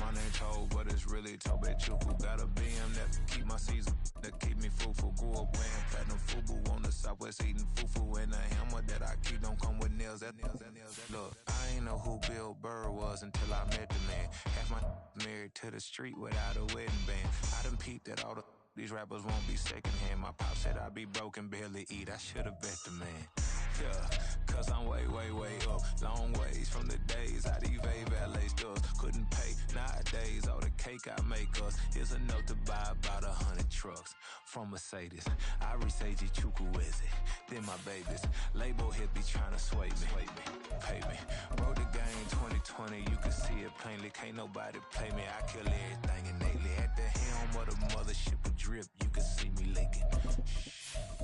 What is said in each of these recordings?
my name told, but it's really Tobe Chuku. Got a BM that keep my season, that keep me fruitful. Grew up wearing platinum FUBU on the Southwest eating fufu. And a hammer that I keep don't come with nails. Look, I ain't know who Bill Burr was until I met the man. Half my married to the street without a wedding band. I done peeped that all these rappers won't be secondhand. My pop said I'd be broke and barely eat. I should've bet the man. Yeah, cause I'm way, way, way up. Long ways from the days I these valet stores couldn't pay. Nowadays, all the cake I make us is enough to buy about 100 trucks from Mercedes. I research Chukwueze, then my babies. Label hit be trying to sway me, pay me. Wrote the game 2020, you can see it plainly. Can't nobody play me, I kill everything innately. At the helm of the mothership with drip, you can see me leaking.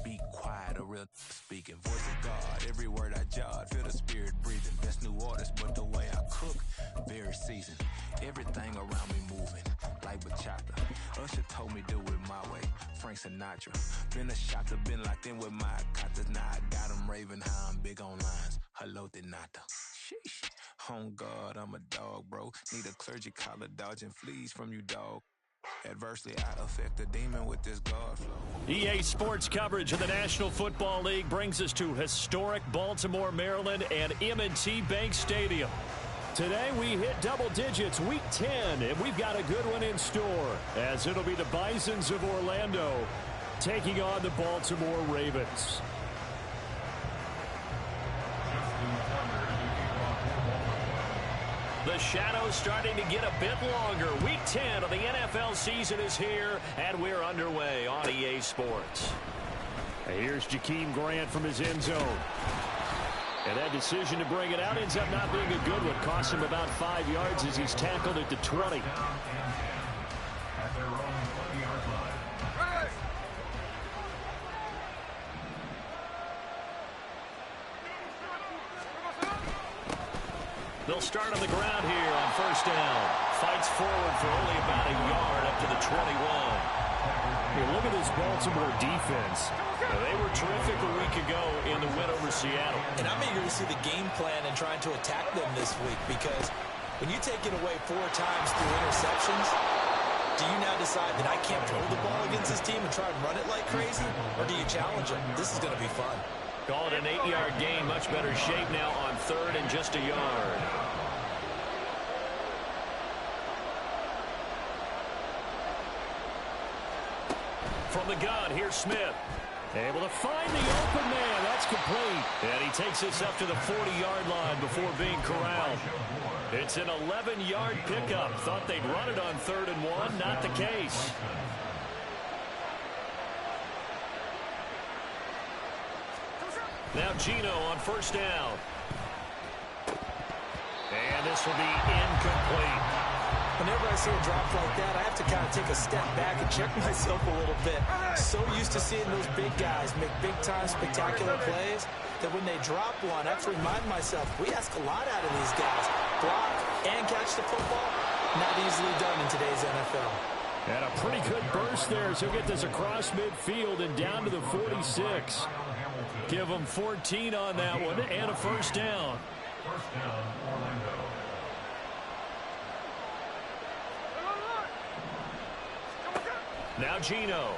Be quiet, a real speaking. Voice of God, every word I jot. Feel the spirit breathing. Best new artist, but the way I cook, very seasoned. Everything around me moving, like bachata. Usher told me do it my way. Frank Sinatra. Been a shotter, been locked in with my katas. Now I got them raving how I'm big on lines. Hello, Denata. Sheesh. On God, I'm a dog, bro. Need a clergy collar dodging fleas from you, dog. Adversely, I affect the demon with this God flow. EA Sports coverage of the National Football League brings us to historic Baltimore, Maryland, and M&T Bank Stadium. Today we hit double digits, week 10, and we've got a good one in store, as it'll be the Bisons of Orlando taking on the Baltimore Ravens. The shadow's starting to get a bit longer. Week 10 of the NFL season is here, and we're underway on EA Sports. Here's Jakeem Grant from his end zone. And that decision to bring it out ends up not being a good one. Costs him about 5 yards as he's tackled at the 20. They'll start on the ground here on first down. Fights forward for only about a yard up to the 21. Here, look at this Baltimore defense. They were terrific a week ago in the win over Seattle. And I'm eager to see the game plan and trying to attack them this week, because when you take it away 4 times through interceptions, do you now decide that I can't throw the ball against this team and try and run it like crazy? Or do you challenge them? This is going to be fun. Call it an 8-yard gain. Much better shape now on third and just a yard. From the gun, here's Smith. Able to find the open man. That's complete. And he takes this up to the 40-yard line before being corralled. It's an 11-yard pickup. Thought they'd run it on 3rd and 1. Not the case. Now Gino on first down. And this will be incomplete. Whenever I see a drop like that, I have to kind of take a step back and check myself a little bit. So used to seeing those big guys make big-time spectacular plays that when they drop one, I have to remind myself, we ask a lot out of these guys. Block and catch the football, not easily done in today's NFL. And a pretty good burst there as he'll get this across midfield and down to the 46. Give him 14 on that one and a first down. First down, Orlando. Now Gino.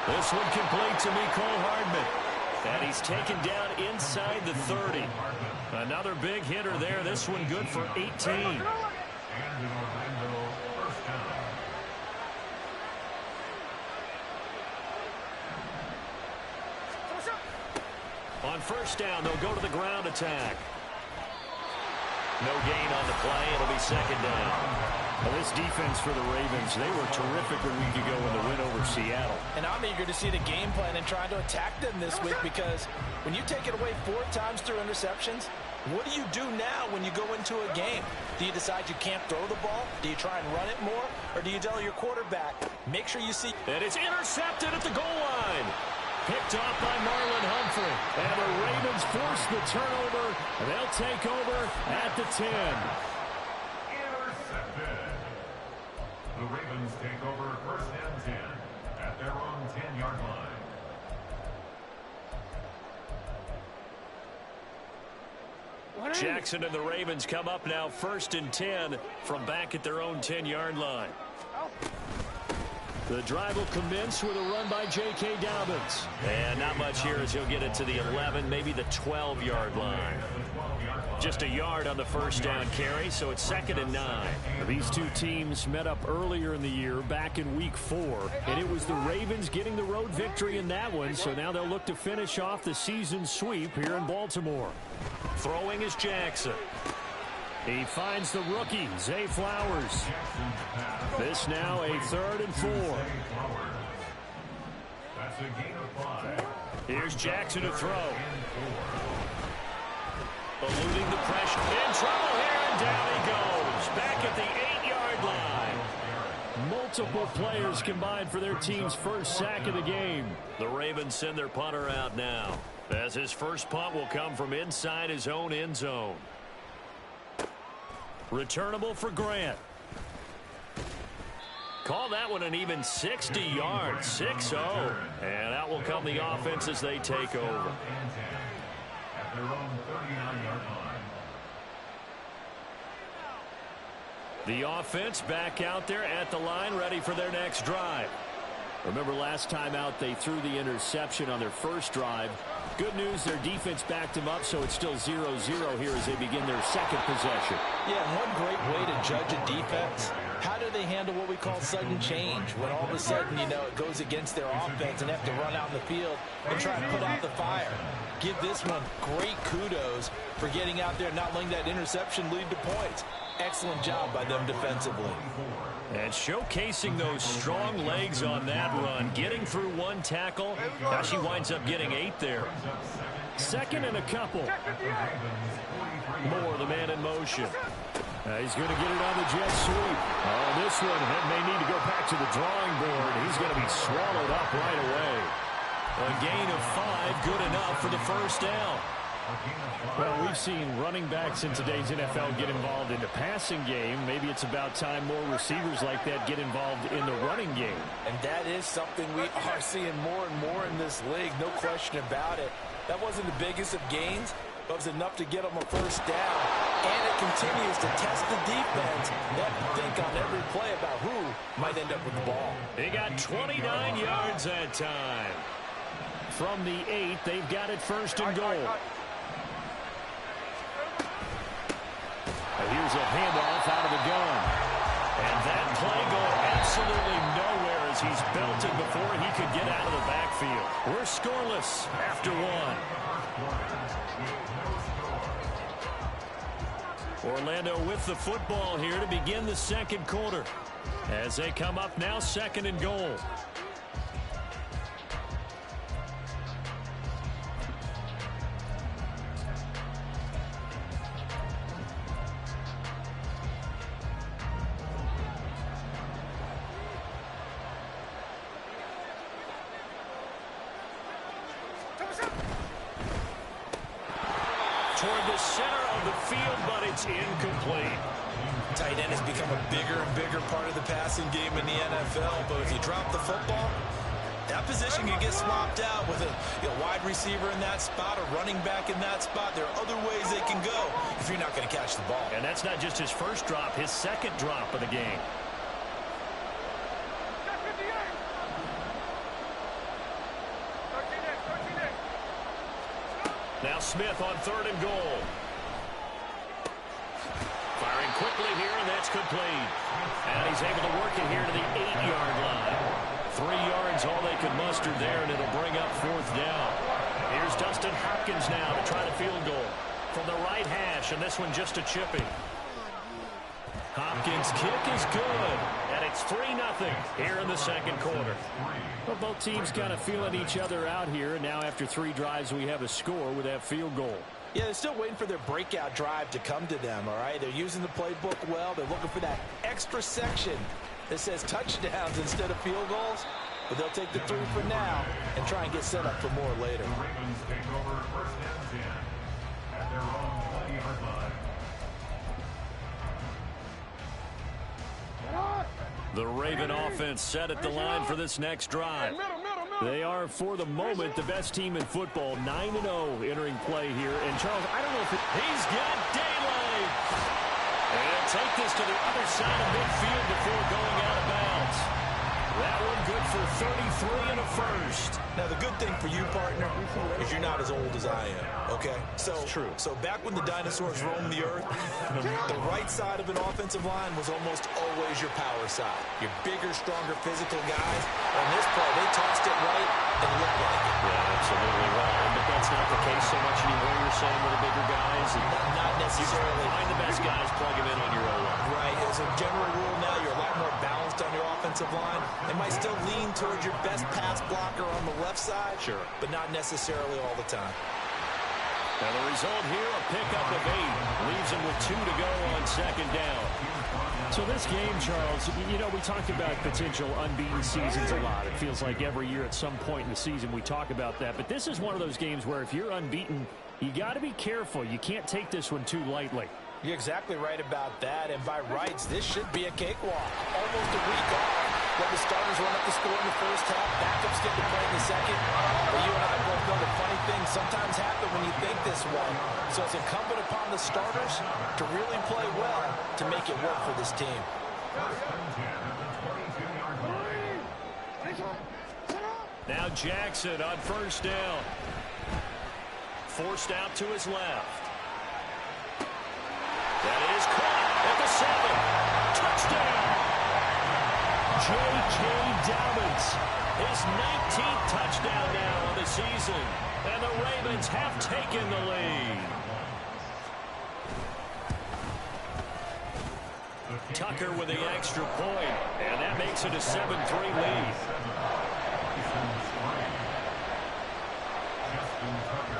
This one complete to Mecole Hardman. And he's taken down inside the 30. Another big hitter there. This one good for 18. And in Orlando, first down. On first down, they'll go to the ground attack. No gain on the play. It'll be second down. Well, this defense for the Ravens, they were terrific a week ago in the win over Seattle. And I'm eager to see the game plan and trying to attack them this week, because when you take it away 4 times through interceptions, what do you do now when you go into a game? Do you decide you can't throw the ball? Do you try and run it more? Or do you tell your quarterback, make sure you see... And it's intercepted at the goal line. Picked off by Marlon Humphrey. And the Ravens force the turnover. And they'll take over at the 10. Intercepted. The Ravens take over first and 10 at their own 10-yard line. Jackson and the Ravens come up now 1st and 10 from back at their own 10-yard line. The drive will commence with a run by J.K. Dobbins. And not much here as he'll get it to the 11, maybe the 12-yard line. Just a yard on the first down carry, so it's 2nd and 9. These two teams met up earlier in the year, back in Week 4, and it was the Ravens getting the road victory in that one, so now they'll look to finish off the season sweep here in Baltimore. Throwing is Jackson. He finds the rookie, Zay Flowers. This now a 3rd and 4. That's a gain of 5. Here's Jackson to throw. Eluding the pressure. In trouble here, and down he goes. Back at the 8-yard line. Multiple players combined for their team's first sack of the game. The Ravens send their punter out now, as his first punt will come from inside his own end zone. Returnable for Grant. Call that one an even 60 yards, 6-0. And out will come the offense as they take over. At their own 39-yard line. The offense back out there at the line, ready for their next drive. Remember last time out they threw the interception on their first drive. Good news, their defense backed them up, so it's still 0-0 here as they begin their second possession. Yeah, and one great way to judge a defense, how do they handle what we call sudden change? When all of a sudden, you know, it goes against their offense and they have to run out in the field and try and put out the fire. Give this one great kudos for getting out there and not letting that interception lead to points. Excellent job by them defensively. And showcasing those strong legs on that run, getting through one tackle. Now she winds up getting 8 there. 2nd and a couple. Moore, the man in motion. He's going to get it on the jet sweep. Oh, this one may need to go back to the drawing board. He's going to be swallowed up right away. A gain of 5, good enough for the first down. Well, we've seen running backs in today's NFL get involved in the passing game. Maybe it's about time more receivers like that get involved in the running game. And that is something we are seeing more and more in this league, no question about it. That wasn't the biggest of gains, but it was enough to get them a first down. And it continues to test the defense. They have to think on every play about who might end up with the ball. They got 29 yards that time. From the 8, they've got it 1st and goal. Here's a handoff out of the gun. And that play going absolutely nowhere as he's belted before he could get out of the backfield. We're scoreless after 1. Orlando with the football here to begin the second quarter. As they come up now, 2nd and goal. Toward the center of the field, but it's incomplete. Tight end has become a bigger and bigger part of the passing game in the NFL, but if you drop the football, that position can get swapped out with a wide receiver in that spot, a running back in that spot. There are other ways they can go if you're not going to catch the ball. And that's not just his first drop, his second drop of the game. Now Smith on 3rd and goal. Firing quickly here, and that's complete. And he's able to work it here to the 8-yard line. 3 yards, all they could muster there, and it'll bring up 4th down. Here's Dustin Hopkins now to try the field goal from the right hash, and this one just a chipping. Hopkins' kick is good, and it's 3-0 here in the second quarter. Well, both teams kind of feeling each other out here, and now after 3 drives, we have a score with that field goal. Yeah, they're still waiting for their breakout drive to come to them, all right? They're using the playbook well. They're looking for that extra section that says touchdowns instead of field goals. But they'll take the 3 for now and try and get set up for more later. The Ravens take over 1st and 10 at their own 20-yard line. The Raven offense set at the line for this next drive. They are, for the moment, the best team in football, 9-0 entering play here. And, Charles, I don't know if he's got daylight. And he'll take this to the other side of midfield before going out of bounds. That one good for 33 and a first. Now, the good thing for you, partner, is you're not as old as I am, okay? So, true. So back when the dinosaurs roamed the earth, the right side of an offensive line was almost always your power side. Your bigger, stronger, physical guys. On this play, they tossed it right and looked like it. Yeah, absolutely right. But that's not the case so much anymore, you're saying, with the bigger guys? Not necessarily. Find the best guys, plug them in on your own line. Right. As a general rule now, you're a lot more balanced on your offensive line. They might still lean towards your best pass blocker on the left side, sure, but not necessarily all the time. And the result here, a pickup of 8. Leaves him with 2 to go on second down. So this game, Charles, you know, we talked about potential unbeaten seasons a lot. It feels like every year at some point in the season we talk about that. But this is one of those games where if you're unbeaten, you got to be careful. You can't take this one too lightly. You're exactly right about that. And by rights, this should be a cakewalk. Almost a week off. When the starters run up the score in the first half, backups get to play in the second. But you and I both know the funny things sometimes happen when you think this way. So it's incumbent upon the starters to really play well to make it work for this team. Now Jackson on first down. Forced out to his left. That is caught at the 7. Touchdown! J.K. Dobbins, his 19th touchdown now of the season. And the Ravens have taken the lead. Tucker with the extra point, and that makes it a 7-3 lead.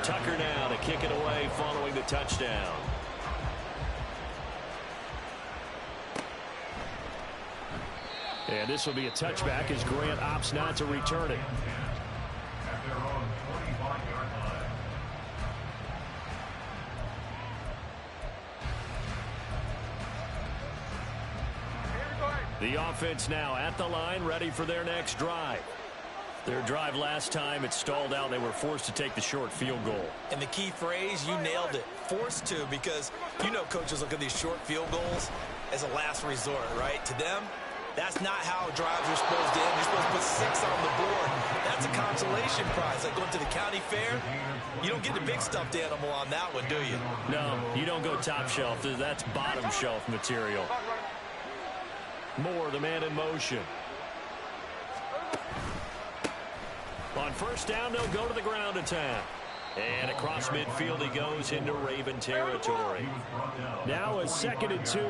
Tucker now to kick it away following the touchdown. And this will be a touchback as Grant opts not to return it. At their own 25-yard line. The offense now at the line, ready for their next drive. Their drive last time, it stalled out. They were forced to take the short field goal. And the key phrase, you nailed it, forced to, because you know coaches look at these short field goals as a last resort, right? To them, that's not how drives are supposed to end. You're supposed to put 6 on the board. That's a consolation prize. Like going to the county fair, you don't get the big stuffed animal on that one, do you? No, you don't go top shelf. That's bottom shelf material. Moore, the man in motion. On first down, they'll go to the ground attack. And across midfield he goes into Raven territory. Now a 2nd and 2. 8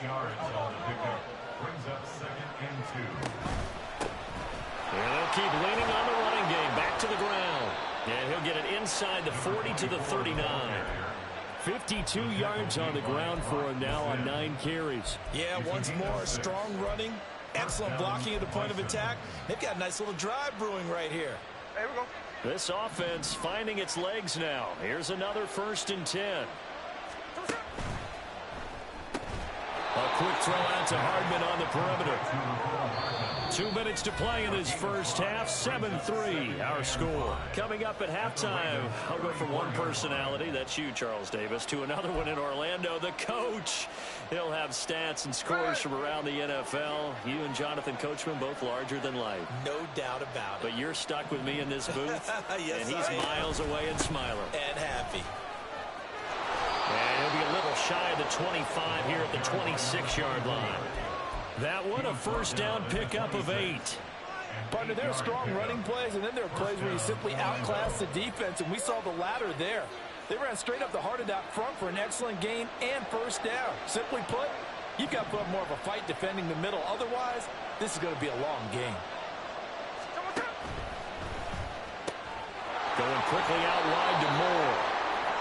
yards on the pickup. Brings up 2nd and 2. And they'll keep leaning on the running game. Back to the ground. And he'll get it inside the 40 to the 39. 52 yards on the ground for him now on 9 carries. Yeah, once more, strong running, excellent blocking at the point of attack. They've got a nice little drive brewing right here. There we go. This offense finding its legs now. Here's another 1st and 10. A quick throw out to Hardman on the perimeter. 2 minutes to play in this first half. 7-3 our score. Coming up at halftime, I'll go from one personality, that's you, Charles Davis, to another one in Orlando, the coach. He'll have stats and scores from around the NFL. You and Jonathan Coachman both larger than life. No doubt about it. But you're stuck with me in this booth. Yes, and he's miles away and smiling. And happy. And he'll be a little shy of the 25 here at the 26-yard line. That one, a first down pickup of 8. Partner, there are strong running plays, and then there are plays where you simply outclass the defense, and we saw the latter there. They ran straight up the heart of that front for an excellent gain and first down. Simply put, you've got to put up more of a fight defending the middle. Otherwise, this is going to be a long game. Going quickly out wide to Moore.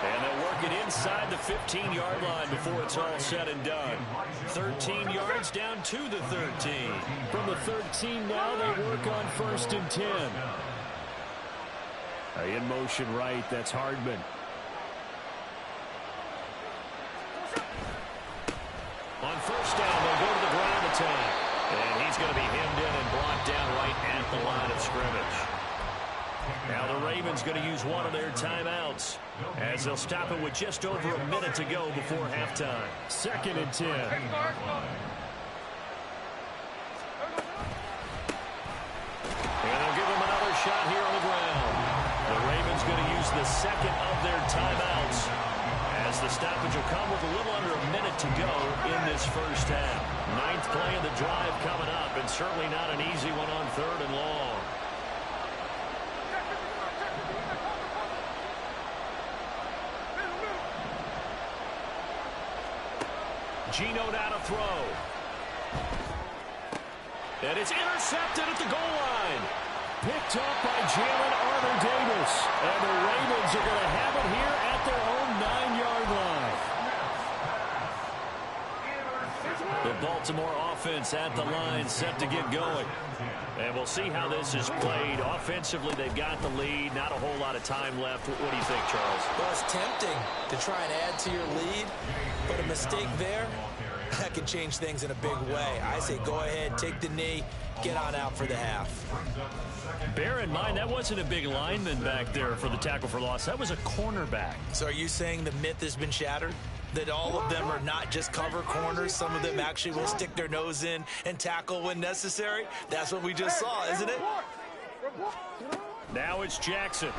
And they'll work it inside the 15-yard line before it's all said and done. 13 yards down to the 13. From the 13 now, they work on 1st and 10. In motion right, that's Hardman. On first down, they'll go to the ground attack. And he's going to be hemmed in and brought down right at the line of scrimmage. Now the Ravens going to use one of their timeouts as they'll stop it with just over a minute to go before halftime. 2nd and 10. And they'll give him another shot here on the ground. The Ravens going to use the second of their timeouts as the stoppage will come with a little under a minute to go in this first half. 9th play of the drive coming up, and certainly not an easy one on 3rd and long. Geno now to throw. And it's intercepted at the goal line. Picked up by Jalen Armour-Davis. And the Ravens are going to have it here at their own 9-yard line. The Baltimore offense at the line, set to get going. And we'll see how this is played. Offensively, they've got the lead. Not a whole lot of time left. What do you think, Charles? Well, it's tempting to try and add to your lead, but a mistake there, that could change things in a big way. I say go ahead, take the knee, get on out for the half. Bear in mind, that wasn't a big lineman back there for the tackle for loss. That was a cornerback. So are you saying the myth has been shattered? That all of them are not just cover corners? Some of them actually will stick their nose in and tackle when necessary? That's what we just saw, isn't it? Now it's Jackson.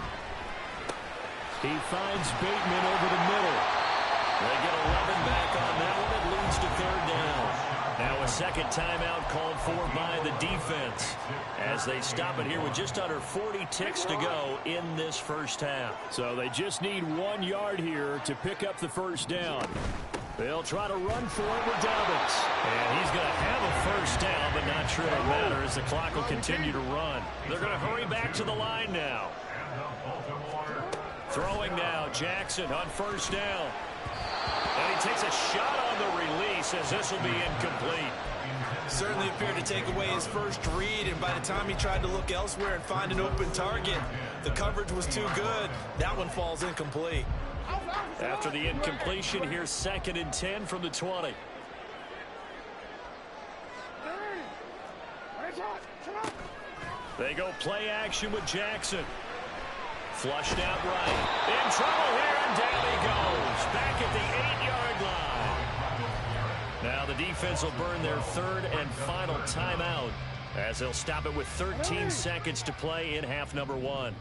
He finds Bateman over the middle. They get 11 back on that one. It leads to 3rd down. Now a second timeout called for by the defense as they stop it here with just under 40 ticks to go in this first half. So they just need 1 yard here to pick up the first down. They'll try to run for it with Dobbins. And he's going to have a first down, but not sure it'll matter as the clock will continue to run. They're going to hurry back to the line now. Throwing now, Jackson on first down. And he takes a shot on the release as this will be incomplete. Certainly appeared to take away his first read, and by the time he tried to look elsewhere and find an open target, the coverage was too good. That one falls incomplete. After the incompletion, here's 2nd and 10 from the 20. They go play action with Jackson. Flushed out right. In trouble here, and down he goes. Back at the 8-yard line. Now the defense will burn their 3rd and final timeout as they'll stop it with 13 seconds to play in half number 1.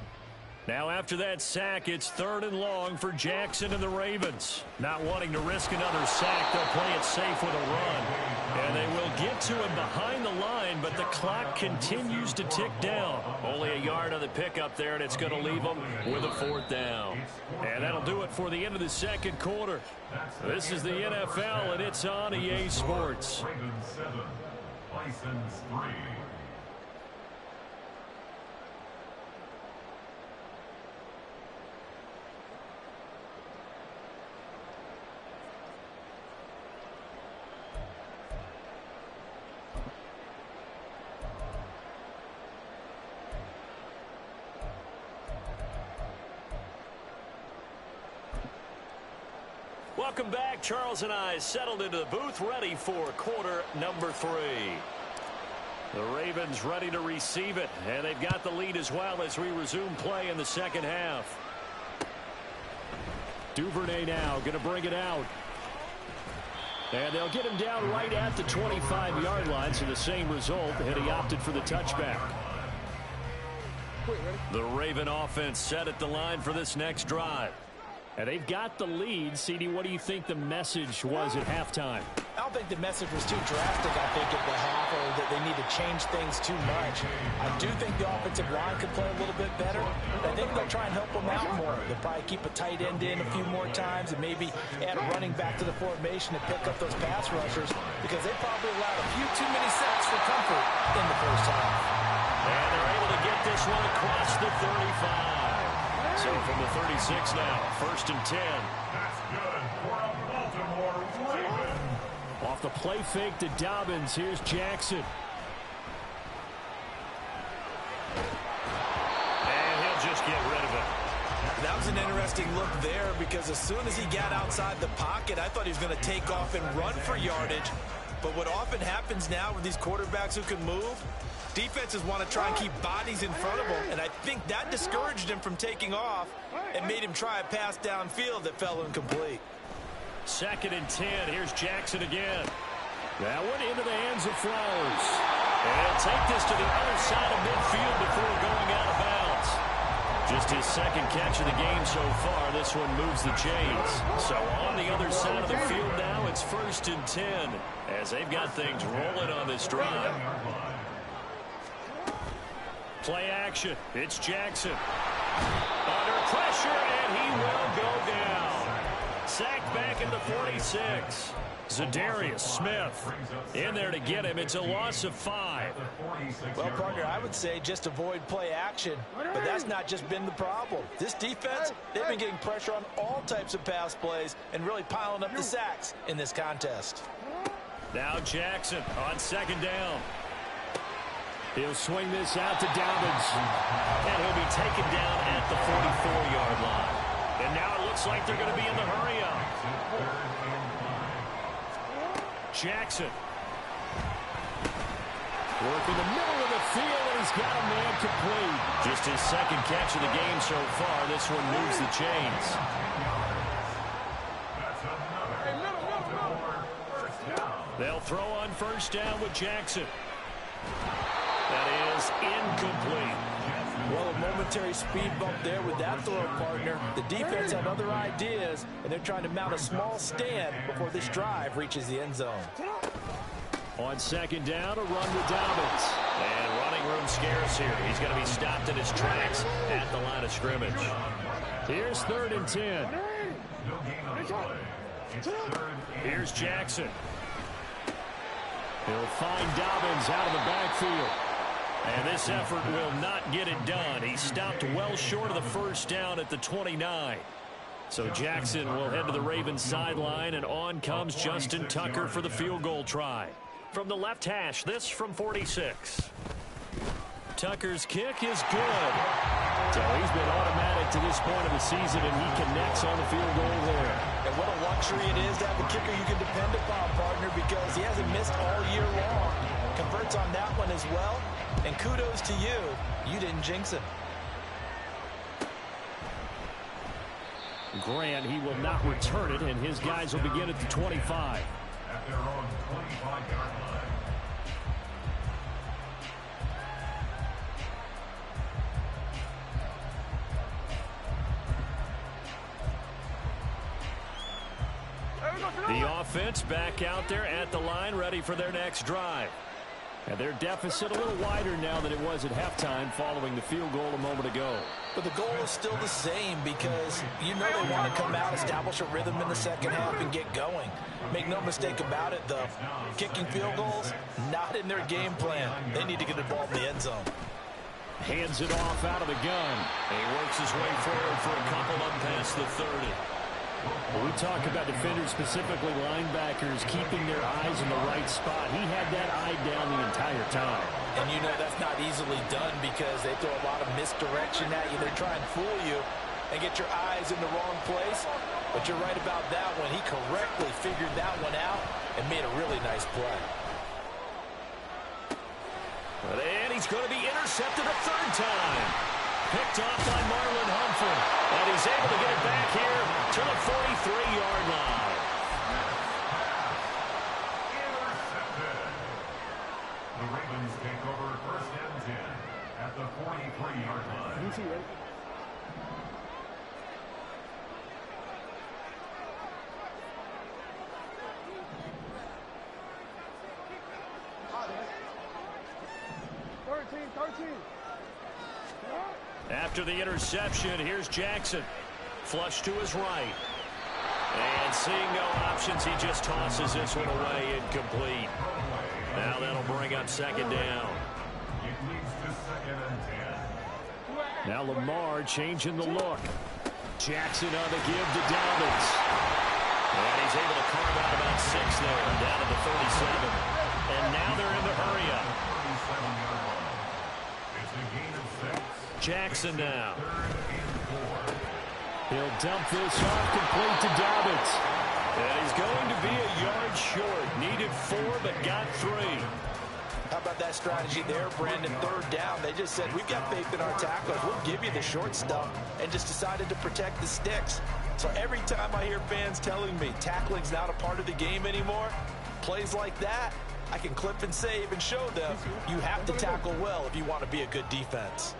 Now after that sack, it's 3rd and long for Jackson and the Ravens. Not wanting to risk another sack, they'll play it safe with a run. And they will get to him behind the line, but the clock continues to tick down. Only a yard on the pickup there, and it's going to leave them with a 4th down. And that'll do it for the end of the second quarter. This is the NFL, and it's on EA Sports. Ravens 7, Bisons 3. Welcome back. Charles and I settled into the booth, ready for quarter number 3. The Ravens ready to receive it, and they've got the lead as well as we resume play in the second half. Duvernay now going to bring it out. And they'll get him down right at the 25-yard line, so the same result, and he opted for the touchback. The Raven offense set at the line for this next drive. And they've got the lead. CD, what do you think the message was at halftime? I don't think the message was too drastic, I think, at the half, or that they need to change things too much. I do think the offensive line could play a little bit better. I think they'll try and help them out more. They'll probably keep a tight end in a few more times and maybe add a running back to the formation to pick up those pass rushers, because they probably allowed a few too many sacks for comfort in the first half. And they're able to get this one across the 35. So from the 36 now, 1st and 10. That's good for a Baltimore Raven. Off the play fake to Dobbins, here's Jackson. And he'll just get rid of it. That was an interesting look there, because as soon as he got outside the pocket, I thought he was going to take off and run for yardage. But what often happens now with these quarterbacks who can move, defenses want to try and keep bodies in front of them, and I think that discouraged him from taking off and made him try a pass downfield that fell incomplete. 2nd and 10. Here's Jackson again. That one into the hands of Flowers. And he'll take this to the other side of midfield before going out of bounds. Just his 2nd catch of the game so far. This one moves the chains. So on the other side of the field now, it's 1st and 10 as they've got things rolling on this drive. Play action. It's Jackson. Under pressure, and he will go down. Sacked back in the 46. Zadarius Smith in there to get him. It's a loss of 5. Well, partner, I would say just avoid play action, but that's not just been the problem. This defense, they've been getting pressure on all types of pass plays and really piling up the sacks in this contest. Now Jackson on 2nd down. He'll swing this out to Dobbins, and he'll be taken down at the 44-yard line. And now it looks like they're going to be in the hurry-up. Jackson. Working the middle of the field, and he's got a man complete. Just his 2nd catch of the game so far. This one moves the chains. They'll throw on 1st down with Jackson. That is incomplete. Well, a momentary speed bump there with that throw, partner. The defense had other ideas, and they're trying to mount a small stand before this drive reaches the end zone. On 2nd down, a run with Dobbins. And running room scarce here. He's going to be stopped in his tracks at the line of scrimmage. Here's 3rd and 10. Here's Jackson. He'll find Dobbins out of the backfield. And this effort will not get it done. He stopped well short of the 1st down at the 29. So Jackson will head to the Ravens sideline, and on comes Justin Tucker for the field goal try. From the left hash, this from 46. Tucker's kick is good. So he's been automatic to this point of the season, and he connects on the field goal there. And what a luxury it is to have a kicker you can depend upon, partner, because he hasn't missed all year long. Converts on that one as well. And kudos to you. You didn't jinx him. Grant, he will not return it, and his guys will begin at the 25. At their own 25-yard line. The offense back out there at the line, ready for their next drive. And their deficit a little wider now than it was at halftime following the field goal a moment ago. But the goal is still the same because you know they want to come out, establish a rhythm in the 2nd half, and get going. Make no mistake about it, though. Kicking field goals, not in their game plan. They need to get the ball in the end zone. Hands it off out of the gun. And he works his way forward for a couple up past the 30. When we talk about defenders, specifically linebackers, keeping their eyes in the right spot, he had that eye down the entire time. And you know that's not easily done because they throw a lot of misdirection at you. They try and fool you and get your eyes in the wrong place. But you're right about that one. He correctly figured that one out and made a really nice play. And he's going to be intercepted a 3rd time. Picked off by Marlon Humphrey. And he's able to get it back here to the 43-yard line. Intercepted. The Ravens take over 1st and 10 at the 43-yard line. After the interception, here's Jackson. Flush to his right. And seeing no options, he just tosses this one away, incomplete. Now that'll bring up 2nd down. It leads to 2nd and 10. Now Lamar changing the look. Jackson on the give to Dobbins. And he's able to carve out about 6 there, down to the 37. And now they're in the hurry-up. 37-yard line. It's a gain of 6. Jackson now. 3rd and 4. He'll dump this off complete to Dobbins. And he's going to be a yard short. Needed 4, but got 3. How about that strategy there, Brandon? Third down, they just said, we've got faith in our tacklers. We'll give you the short stuff, and just decided to protect the sticks. So every time I hear fans telling me tackling's not a part of the game anymore, plays like that, I can clip and save and show them you have to tackle well if you want to be a good defense.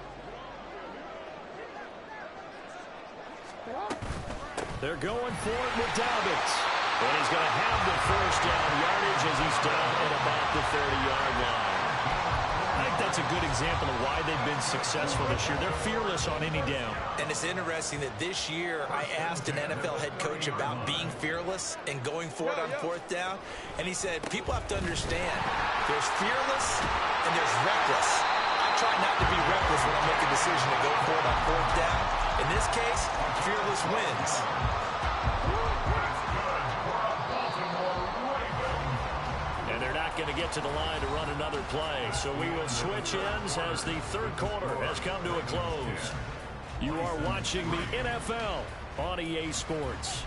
They're going for it with Dobbins. And he's going to have the first down yardage as he's down at about the 30-yard line. I think that's a good example of why they've been successful this year. They're fearless on any down. And it's interesting that this year I asked an NFL head coach about being fearless and going for it on fourth down. And he said, people have to understand, there's fearless and there's reckless. I try not to be reckless when I make a decision to go for it on fourth down. In this case, fearless wins. And they're not going to get to the line to run another play. So we will switch ends as the third quarter has come to a close. You are watching the NFL on EA Sports.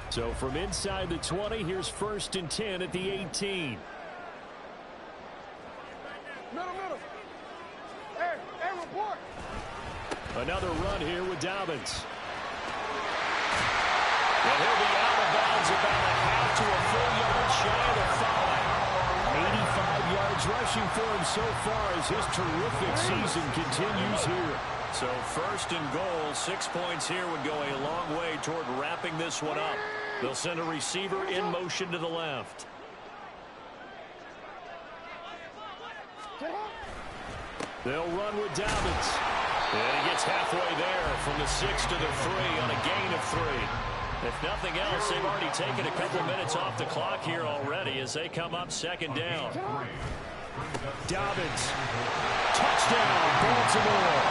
So from inside the 20, here's 1st and 10 at the 18. Middle. Hey, report. Another run here with Dobbins. And he'll be out of bounds about a half to a full yard shy of the 5. 85 yards rushing for him so far as his terrific season continues here. So 1st and goal, 6 points here would go a long way toward wrapping this one up. They'll send a receiver in motion to the left. They'll run with Dobbins. And he gets halfway there from the 6 to the 3 on a gain of 3. If nothing else, they've already taken a couple minutes off the clock here already as they come up 2nd down. Dobbins. Touchdown, Baltimore.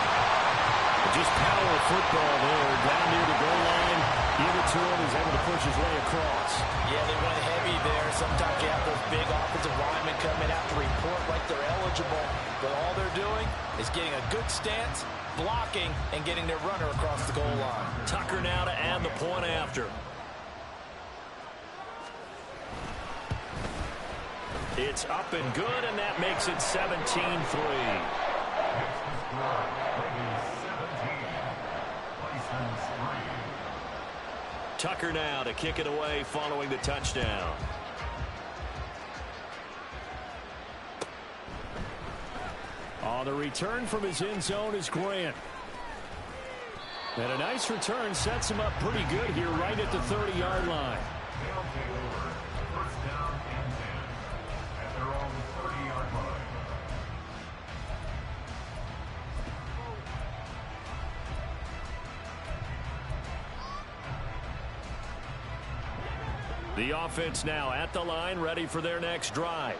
Just power football there. Down near the goal line. Give it to him. He's able to push his way across. Yeah, they went heavy there. Sometimes you have those big offensive linemen come in, have to report like they're eligible. But all they're doing is getting a good stance, blocking, and getting their runner across the goal line. Tucker now to add the point after. It's up and good, and that makes it 17-3. Tucker now to kick it away following the touchdown. On the return from his end zone is Grant. And a nice return sets him up pretty good here right at the 30-yard line. First down and 10 at their own 30-yard line. The offense now at the line, ready for their next drive.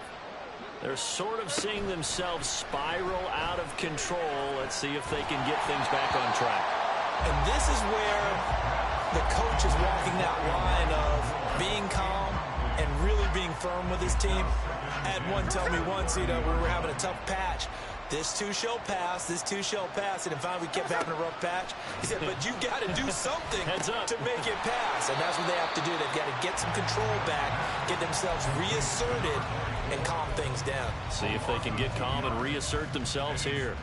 They're sort of seeing themselves spiral out of control. Let's see if they can get things back on track. And this is where the coach is walking that line of being calm and really being firm with his team. I had one tell me once, we were having a tough patch. This too shall pass, this too shall pass. And finally we kept having a rough patch. He said, but you got to do something to make it pass. And that's what they have to do. They've got to get some control back, get themselves reasserted, and calm things down. See if they can get calm and reassert themselves here.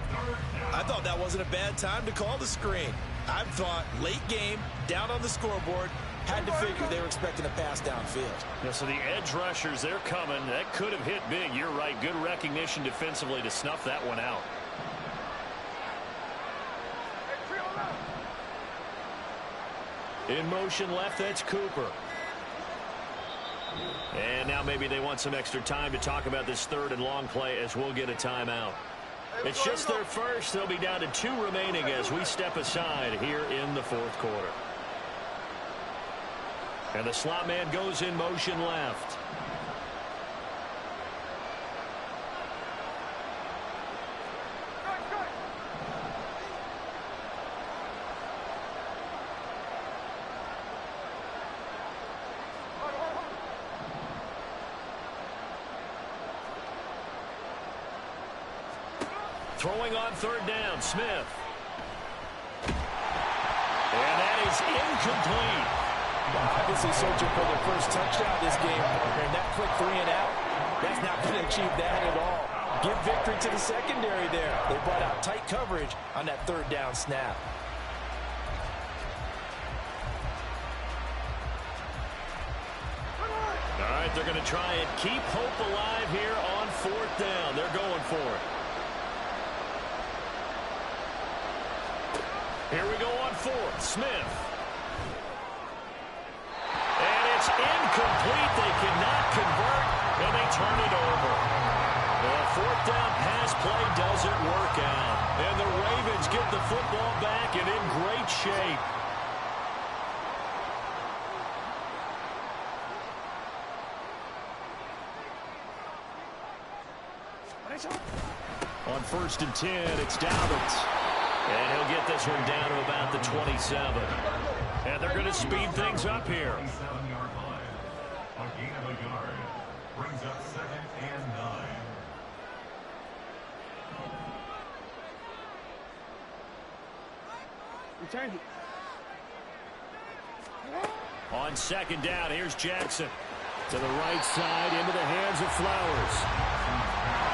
I thought that wasn't a bad time to call the screen. I thought late game, down on the scoreboard, had to figure they were expecting a pass downfield. Yeah, so the edge rushers, they're coming. That could have hit big. You're right. Good recognition defensively to snuff that one out. In motion left, that's Cooper. And now maybe they want some extra time to talk about this 3rd and long play as we'll get a timeout. It's just their first. They'll be down to 2 remaining as we step aside here in the 4th quarter. And the slot man goes in motion left. Throwing on 3rd down, Smith. And that is incomplete. Obviously searching for their first touchdown this game, partner. And that quick 3 and out, that's not going to achieve that at all. Give victory to the secondary there. They brought out tight coverage on that 3rd down snap. All right, they're going to try and keep hope alive here on 4th down. They're going for it. Here we go on 4th. Smith. And it's incomplete. They cannot convert, and they turn it over. The 4th down pass play doesn't work out. And the Ravens get the football back and in great shape. On 1st and 10, it's Dobbins. And he'll get this one down to about the 27. And they're going to speed things up here. 7-yard line. A gain of a yard. Brings up 2nd and 9. Return it. On 2nd down, here's Jackson. To the right side, into the hands of Flowers.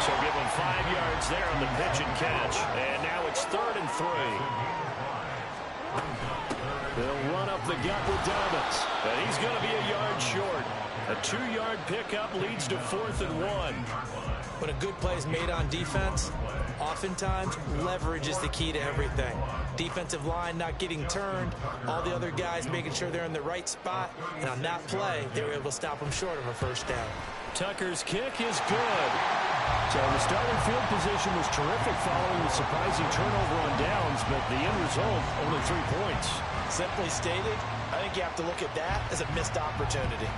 So give him 5 yards there on the pitch and catch. And now it's 3rd and 3. They'll run up the gut with Dobbins. And he's going to be a yard short. A 2-yard pickup leads to 4th and 1. When a good play is made on defense, oftentimes leverage is the key to everything. Defensive line not getting turned, all the other guys making sure they're in the right spot, and on that play, they were able to stop them short of a 1st down. Tucker's kick is good. So the starting field position was terrific following the surprising turnover on downs, but the end result, only 3 points. Simply stated, I think you have to look at that as a missed opportunity.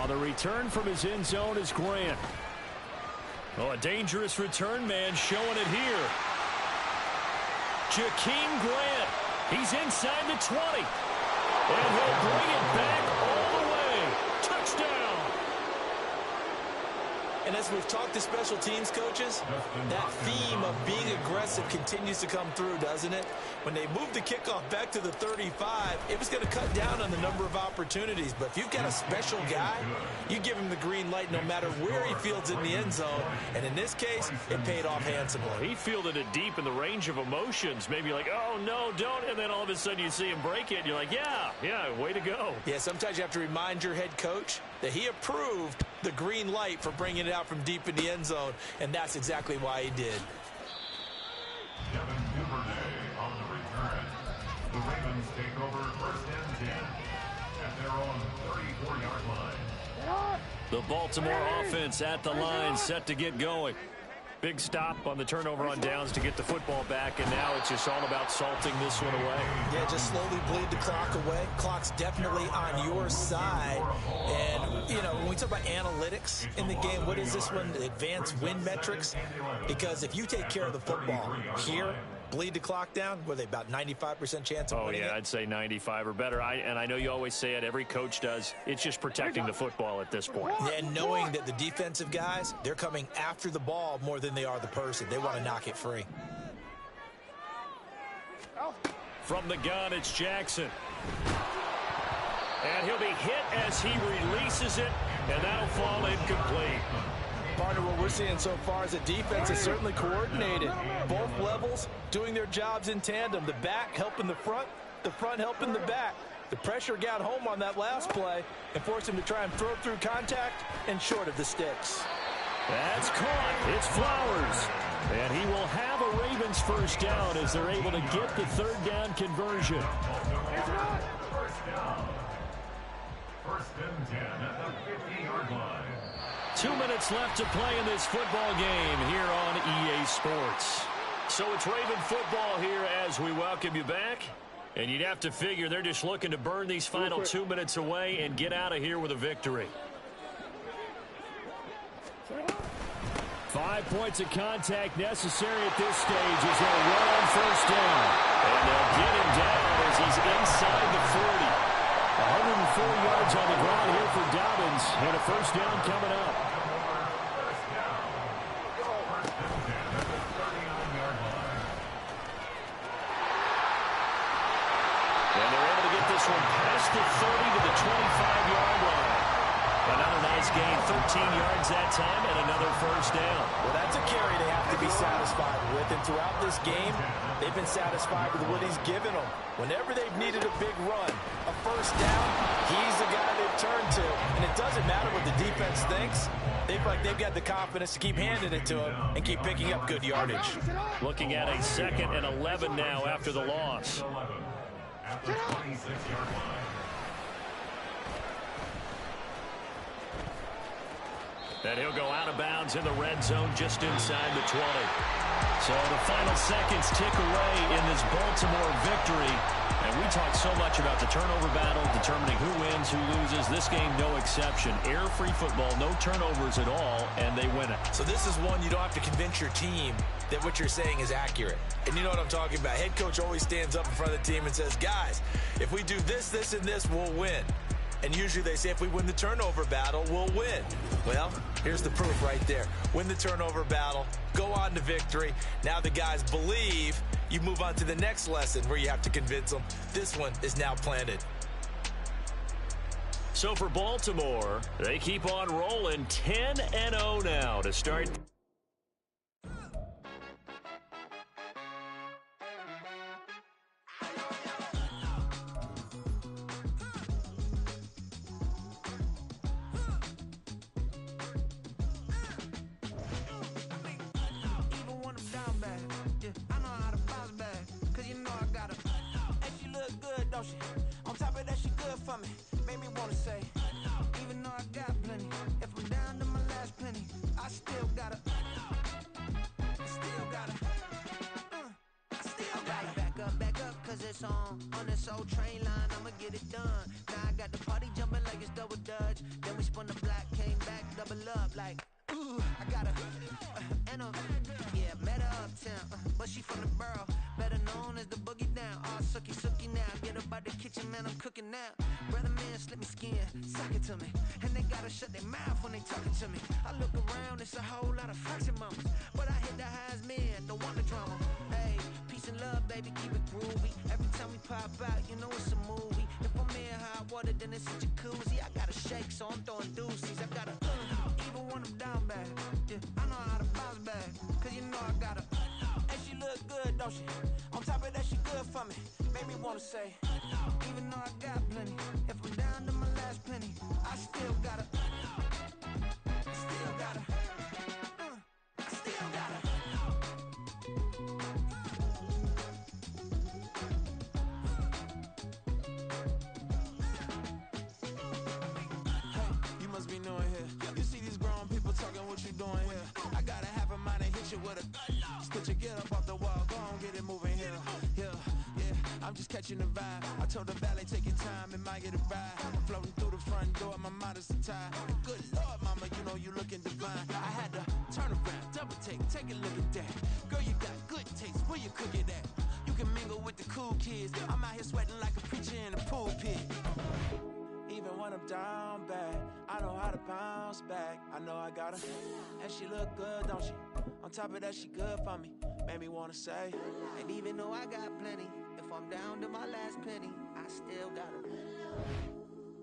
The return from his end zone is Grant. Oh, a dangerous return man showing it here. Jakeem Grant. He's inside the 20. And he'll bring it back all the way. Touchdown. And as we've talked to special teams coaches, that theme of being aggressive continues to come through, doesn't it? When they moved the kickoff back to the 35, it was going to cut down on the number of opportunities. But if you've got a special guy, you give him the green light no matter where he fields in the end zone. And in this case, it paid off handsomely. He fielded it deep in the range of emotions. Maybe like, oh, no, don't. And then all of a sudden you see him break it. And you're like, yeah, way to go. Yeah, sometimes you have to remind your head coach that he approved the green light for bringing it out from deep in the end zone, and that's exactly why he did. Devin Duvernay on the return. The Ravens take over 1st and 10 at their own 34-yard line. The Baltimore offense at the line, set to get going. Big stop on the turnover on downs to get the football back, and now it's just all about salting this one away. Yeah, just slowly bleed the clock away. Clock's definitely on your side. And, you know, when we talk about analytics in the game, what is this one? Advanced win metrics? Because if you take care of the football here, bleed the clock down, were they about 95% chance of winning it? I'd say 95 or better. And I know you always say it, every coach does. It's just protecting the football at this point. And knowing that the defensive guys, they're coming after the ball more than they are the person. They want to knock it free. From the gun, it's Jackson. And he'll be hit as he releases it, and that'll fall incomplete. Partner, what we're seeing so far is the defense is certainly coordinated. Both levels doing their jobs in tandem. The back helping the front helping the back. The pressure got home on that last play and forced him to try and throw through contact and short of the sticks. That's caught. It's Flowers. And he will have a Ravens 1st down as they're able to get the 3rd down conversion. 1st down. 1st and 10 at the 50-yard line. 2 minutes left to play in this football game here on EA Sports. So it's Raven football here as we welcome you back. And you'd have to figure they're just looking to burn these final 2 minutes away and get out of here with a victory. 5 points of contact necessary at this stage as they'll run on 1st down. And they'll get him down as he's inside the 40. 104 yards on the ground here for Dobbins, and a 1st down coming up. from past the 30 to the 25-yard line. Another nice gain, 13 yards that time, and another first down. Well, that's a carry they have to be satisfied with. And throughout this game, they've been satisfied with what he's given them. Whenever they've needed a big run, a first down, he's the guy they've turned to. And it doesn't matter what the defense thinks. They feel like they've got the confidence to keep handing it to him and keep picking up good yardage. Looking at a 2nd and 11 now after the loss. 11 at the 26-yard line. And he'll go out of bounds in the red zone just inside the 20. So the final seconds tick away in this Baltimore victory. And we talk so much about the turnover battle, determining who wins, who loses. This game, no exception. Air-free football, no turnovers at all, and they win it. So this is one you don't have to convince your team that what you're saying is accurate. And you know what I'm talking about. Head coach always stands up in front of the team and says, guys, if we do this, this, and this, we'll win. And usually they say if we win the turnover battle, we'll win. Well, here's the proof right there. Win the turnover battle, go on to victory. Now the guys believe. You move on to the next lesson where you have to convince them. This one is now planted. So for Baltimore, they keep on rolling 10-0 now to start. On top of that, she good for me. Made me wanna say, even though I got plenty, if I'm down to my last penny, I still gotta back up, cause it's on this old train line, I'ma get it done. Now I got the party jumping like it's double dutch. Then we spun the block, came back, double up, like, ooh, I got and yeah, met her uptown, but she from the borough, better known as the boogie down. All sucky now, get up out the kitchen, man, I'm cooking now. Brother man, slip me skin, suck it to me, and they gotta shut their mouth when they talking to me. I look around, it's a whole lot of fraction mamas, but I hit the highs, man, don't want the drama. Hey, peace and love, baby, keep it groovy. Every time we pop out, you know it's a movie. If I'm in hot water, then it's a jacuzzi. I gotta shake, so I'm throwing deuces. I gotta even when I'm down bad, yeah, I know how to bounce back, cause you know I gotta. And she look good, don't she? On top of that, she good for me. Made me wanna say, even though I got plenty, if I'm down to my last penny, I still gotta. I'm just catching the vibe. I told the valet, take your time, it might get a ride. I'm floating through the front door, my modest attire. Good Lord, mama, you know you looking divine. I had to turn around, double take a look at that. Girl, you got good taste, where you cook it at? You can mingle with the cool kids. I'm out here sweating like a preacher in a pulpit. Even when I'm down bad, I know how to bounce back. I know I got her, and she look good, don't she? On top of that, she good for me. Made me wanna say, and even though I got plenty, if I'm down to my last penny, I still gotta.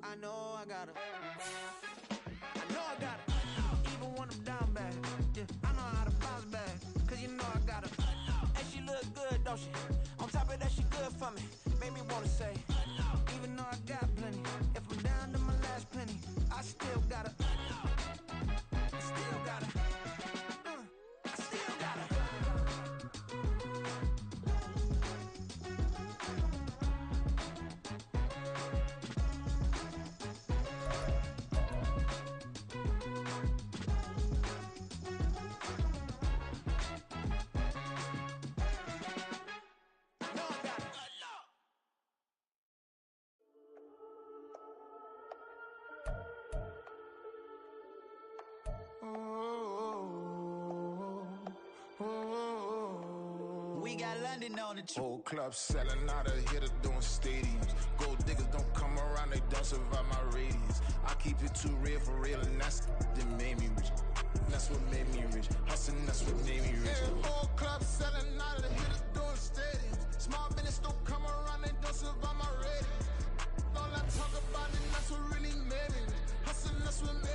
I know I gotta. Even when I'm down bad, yeah, I know how to bounce back, cause you know I gotta. And she look good, don't she? On top of that, she good for me. Made me wanna say, even though I got plenty, if I'm down to my last penny, I still gotta. We got London on the trip. Whole club selling out of here to doing stadiums. Gold diggers don't come around, they don't survive my radius. I keep it too real for real, and that's that made me rich. That's what made me rich. Hustling, that's what made me rich. Yeah, whole club selling out of here to doing stadiums. Small business don't come around, they don't survive my radius. That's what